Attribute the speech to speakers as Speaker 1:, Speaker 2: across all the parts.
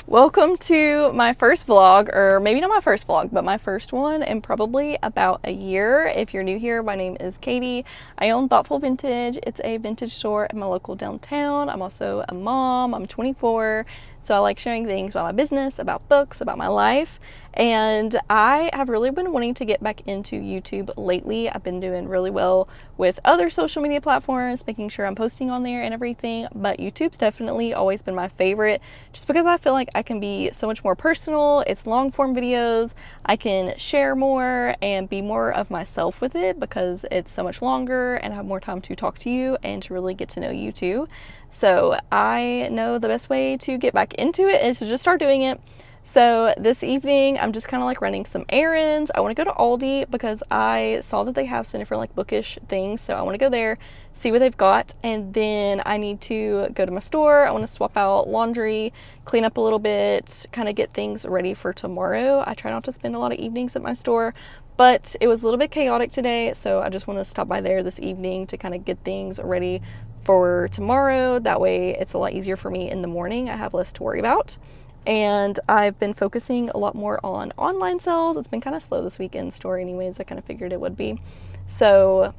Speaker 1: Welcome to my first vlog, or maybe not my first vlog, but my first one in probably about a year. If you're new here, my name is Katie. I own Thoughtful Vintage. It's a vintage store in my local downtown. I'm also a mom. I'm 24, so I like sharing things about my business, about books, about my life. And I have really been wanting to get back into YouTube lately. I've been doing really well with other social media platforms, making sure I'm posting on there and everything, but YouTube's definitely always been my favorite just because I feel like I can be so much more personal. It's long form videos. I can share more and be more of myself with it because it's so much longer and I have more time to talk to you and to really get to know you too. So I know the best way to get back into it is to just start doing it. So this evening, I'm just kind of like running some errands. I want to go to Aldi because I saw that they have some different like bookish things. So I want to go there, see what they've got. And then I need to go to my store. I want to swap out laundry, clean up a little bit, kind of get things ready for tomorrow. I try not to spend a lot of evenings at my store, but it was a little bit chaotic today. So I just want to stop by there this evening to kind of get things ready for tomorrow. That way it's a lot easier for me in the morning. I have less to worry about. And I've been focusing a lot more on online sales. It's been kind of slow this week in store anyways. I kind of figured it would be. So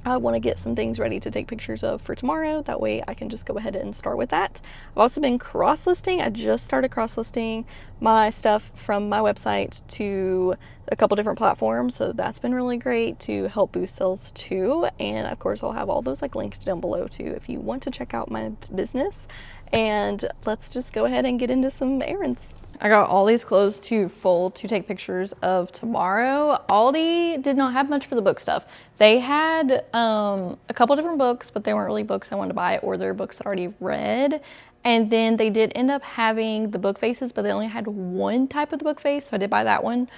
Speaker 1: I want to get some things ready to take pictures of for tomorrow. That way I can just go ahead and start with that. I've also been cross-listing. I just started cross-listing my stuff from my website to a couple different platforms. So that's been really great to help boost sales too. And of course I'll have all those like linked down below too if you want to check out my business. And let's just go ahead and get into some errands. I got all these clothes to fold to take pictures of tomorrow. Aldi did not have much for the book stuff. They had a couple different books, but they weren't really books I wanted to buy, or they're books that I already read. And then they did end up having the book faces, but they only had one type of the book face, so I did buy that one.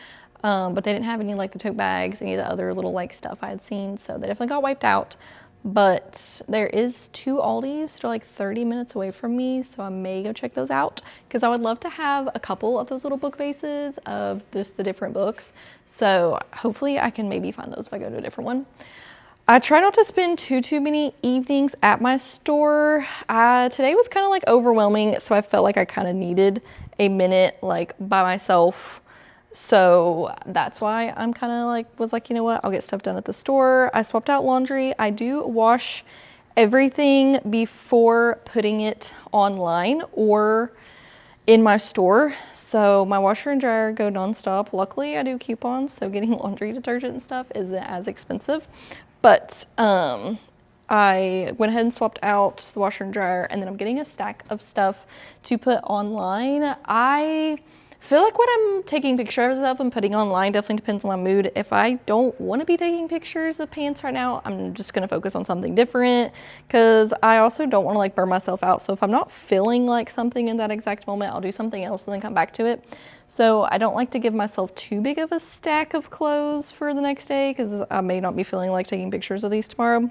Speaker 1: But they didn't have any like the tote bags, any of the other little like stuff I had seen, so they definitely got wiped out. But there is two Aldis that are like 30 minutes away from me, so I may go check those out because I would love to have a couple of those little book vases of just the different books. So hopefully I can maybe find those if I go to a different one. I try not to spend too many evenings at my store. Today was kind of like overwhelming, so I felt like I kind of needed a minute like by myself. So that's why I'm kind of like, was like, you know what, I'll get stuff done at the store. I swapped out laundry. I do wash everything before putting it online or in my store. So my washer and dryer go nonstop. Luckily I do coupons, so getting laundry detergent and stuff isn't as expensive. But I went ahead and swapped out the washer and dryer, and then I'm getting a stack of stuff to put online. I feel like what I'm taking pictures of and putting online definitely depends on my mood. If I don't want to be taking pictures of pants right now, I'm just going to focus on something different because I also don't want to like burn myself out. So if I'm not feeling like something in that exact moment, I'll do something else and then come back to it. So I don't like to give myself too big of a stack of clothes for the next day because I may not be feeling like taking pictures of these tomorrow.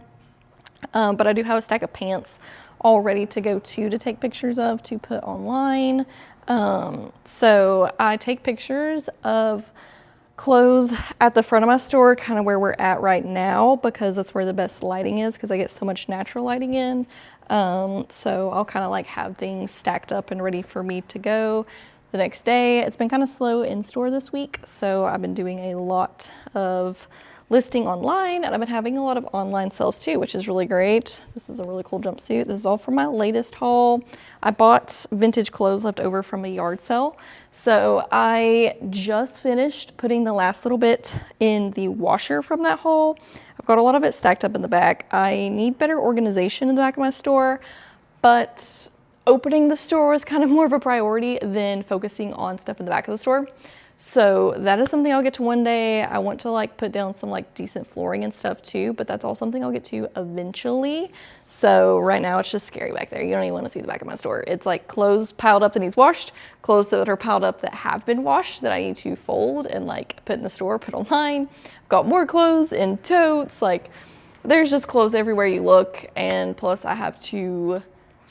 Speaker 1: But I do have a stack of pants all ready to go to take pictures of to put online. So I take pictures of clothes at the front of my store, kind of where we're at right now, because that's where the best lighting is because I get so much natural lighting in. So I'll kind of like have things stacked up and ready for me to go the next day. It's been kind of slow in store this week, so I've been doing a lot of listing online, and I've been having a lot of online sales too, which is really great. This is a really cool jumpsuit. This is all from my latest haul. I bought vintage clothes left over from a yard sale. So I just finished putting the last little bit in the washer from that haul. I've got a lot of it stacked up in the back. I need better organization in the back of my store, but opening the store was kind of more of a priority than focusing on stuff in the back of the store. So that is something I'll get to one day. I want to like put down some like decent flooring and stuff too, but that's all something I'll get to eventually. So right now it's just scary back there. You don't even want to see the back of my store. It's like clothes piled up that needs washed, clothes that are piled up that have been washed that I need to fold and like put in the store, put online. I've got more clothes in totes. Like there's just clothes everywhere you look. And plus I have two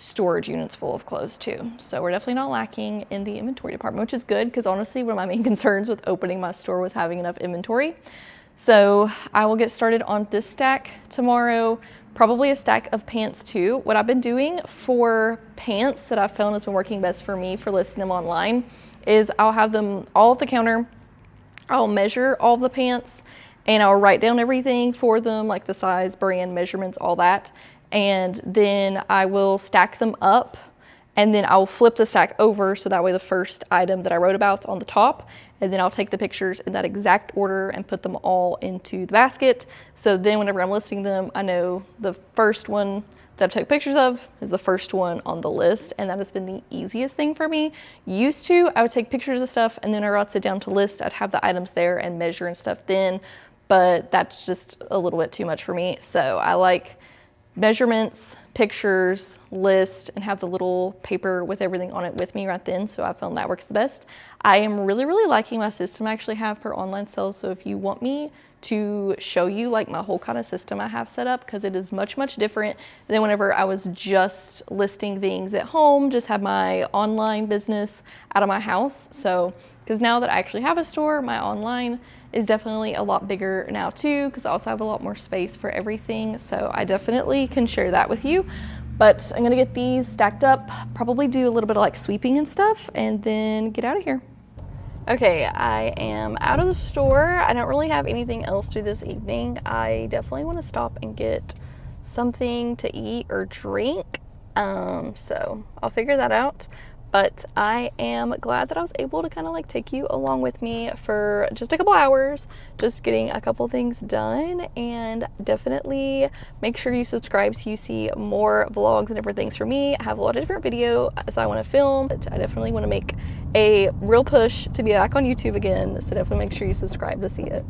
Speaker 1: storage units full of clothes too. So we're definitely not lacking in the inventory department, which is good because honestly, one of my main concerns with opening my store was having enough inventory. So I will get started on this stack tomorrow, probably a stack of pants too. What I've been doing for pants that I've found has been working best for me for listing them online is I'll have them all at the counter. I'll measure all the pants and I'll write down everything for them, like the size, brand, measurements, all that. And then I will stack them up, and then I'll flip the stack over so that way the first item that I wrote about on the top, and then I'll take the pictures in that exact order and put them all into the basket. So then whenever I'm listing them, I know the first one that I took pictures of is the first one on the list, and that has been the easiest thing for me. Used to, I would take pictures of stuff, and then whenever I'd sit down to list, I'd have the items there and measure and stuff then, but that's just a little bit too much for me. So I like measurements, pictures, list, and have the little paper with everything on it with me right then. So I found that works the best. I am really, really liking my system I actually have for online sales. So if you want me to show you like my whole kind of system I have set up, because it is much, much different than whenever I was just listing things at home, just have my online business out of my house. So, because now that I actually have a store, my online is definitely a lot bigger now too, because I also have a lot more space for everything. So I definitely can share that with you. But I'm gonna get these stacked up, probably do a little bit of like sweeping and stuff, and then get out of here. Okay, I am out of the store. I don't really have anything else to do this evening. I definitely want to stop and get something to eat or drink. So I'll figure that out. But I am glad that I was able to kind of like take you along with me for just a couple hours, just getting a couple things done. And definitely make sure you subscribe so you see more vlogs and different things from me. I have a lot of different videos I want to film, but I definitely want to make a real push to be back on YouTube again. So definitely make sure you subscribe to see it.